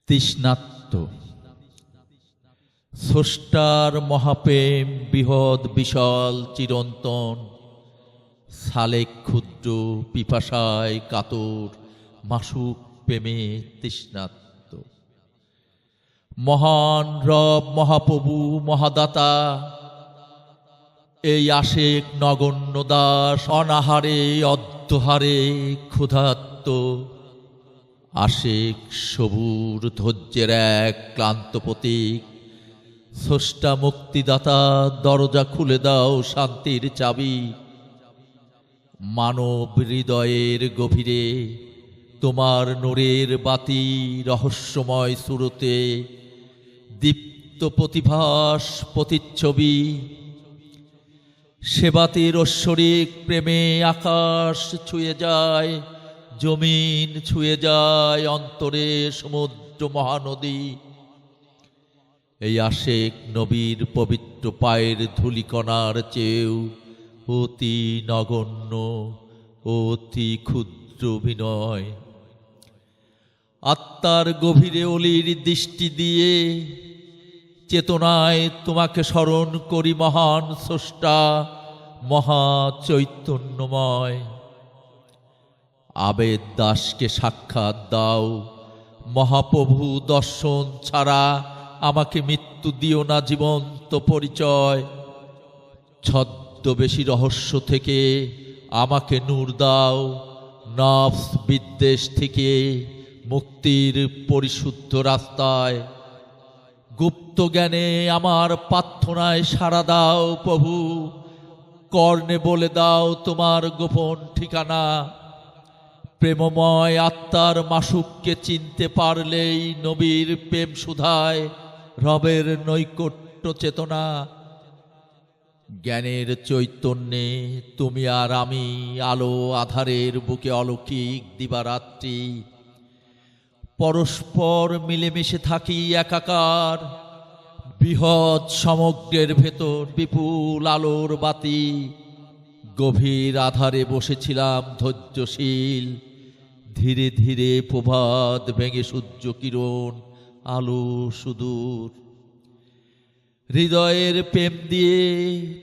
তৃষ্ণার্ত স্রষ্টার মহাপ্রেম বৃহৎ বিশাল চিরন্তন, সালেক ক্ষুদ্র পিপাসায় কাতর, মাসুক প্রেমে তৃষ্ণার্ত। মহান রব মহাপ্রভু মহাদাতা, এই আশেক নগণ্য দাস অনাহারে অদ্যহারে ক্ষুধার্ত। আশেক সবুর ধৈর্যের এক ক্লান্ত প্রতীক, স্রষ্টা মুক্তিদাতা দরজা খুলে দাও শান্তির চাবি। মানব হৃদয়ের গভীরে তোমার নূরের বাতি রহস্যময় সুরতে, দীপ্ত প্রতিভাস প্রতিচ্ছবি। সেবাতির ঐশ্বরিক প্রেমে আকাশ ছুঁয়ে যায়, জমিন ছুঁয়ে যায়, অন্তরে সমুদ্র মহানদী। এই আশেক নবীর পবিত্র পায়ের ধূলিকণার চেয়েও অতি নগণ্য, অতি ক্ষুদ্র বিনয়। আত্মার গভীরে অলির দৃষ্টি দিয়ে চেতনায় তোমাকে স্মরণ করি মহান স্রষ্টা, মহা চৈতন্যময়। আবেদ দাসকে সাক্ষাৎ দাও, মহাপ্রভু দর্শন ছাড়া আমাকে মৃত্যু দিও না জীবন্ত পরিচয়। ছদ্মবেশী রহস্য থেকে আমাকে নূর দাও, নফস বিদ্বেষ থেকে মুক্তির পরিশুদ্ধ রাস্তায়। গুপ্ত জ্ঞানে আমার প্রার্থনায় সাড়া দাও প্রভু, কর্ণে বলে দাও তোমার গোপন ঠিকানা। প্রেমময় আত্মার মাসুককে চিনতে পারলেই নবীর প্রেম সুধায় রবের নৈকট্য চেতনা। জ্ঞানের চৈতন্যে তুমি আর আমি আলো আধারের বুকে অলৌকিক দিবারাত্রি। পরস্পর মিলেমিশে থাকি একাকার, বৃহৎ সমগ্রের ভেতর বিপুল আলোর বাতি। গভীর আধারে বসেছিলাম ধৈর্যশীল, ধীরে ধীরে প্রভাত ভেঙে সূর্য কিরণ আলো সুদূর। হৃদয়ের প্রেম দিয়ে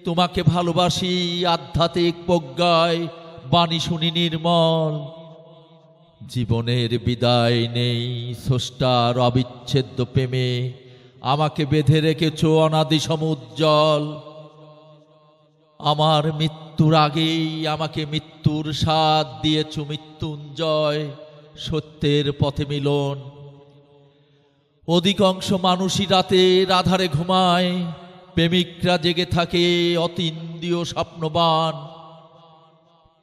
তোমাকে ভালোবাসি, আধ্যাত্মিক প্রজ্ঞায় বাণী শুনি নির্মল। জীবনের বিদায় নেই স্রষ্টার অবিচ্ছেদ্য প্রেমে, আমাকে বেঁধে রেখেছ অনাদি সমুজ্জ্বল। আমার মৃত্যুর আগেই আমাকে মৃত্যুর স্বাদ দিয়েছ মৃত্যুঞ্জয়, সত্যের পথে মিলন। অধিকাংশ মানুষই রাতের আধারে ঘুমায়, প্রেমিকরা জেগে থাকে অতীন্দ্রিয় স্বপ্নবান।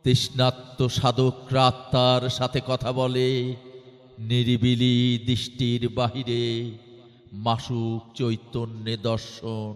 তৃষ্ণার্ত সাধকরা আত্মার সাথে কথা বলে নিরিবিলি দৃষ্টির বাহিরে, মাসুক চৈতন্যে দর্শন।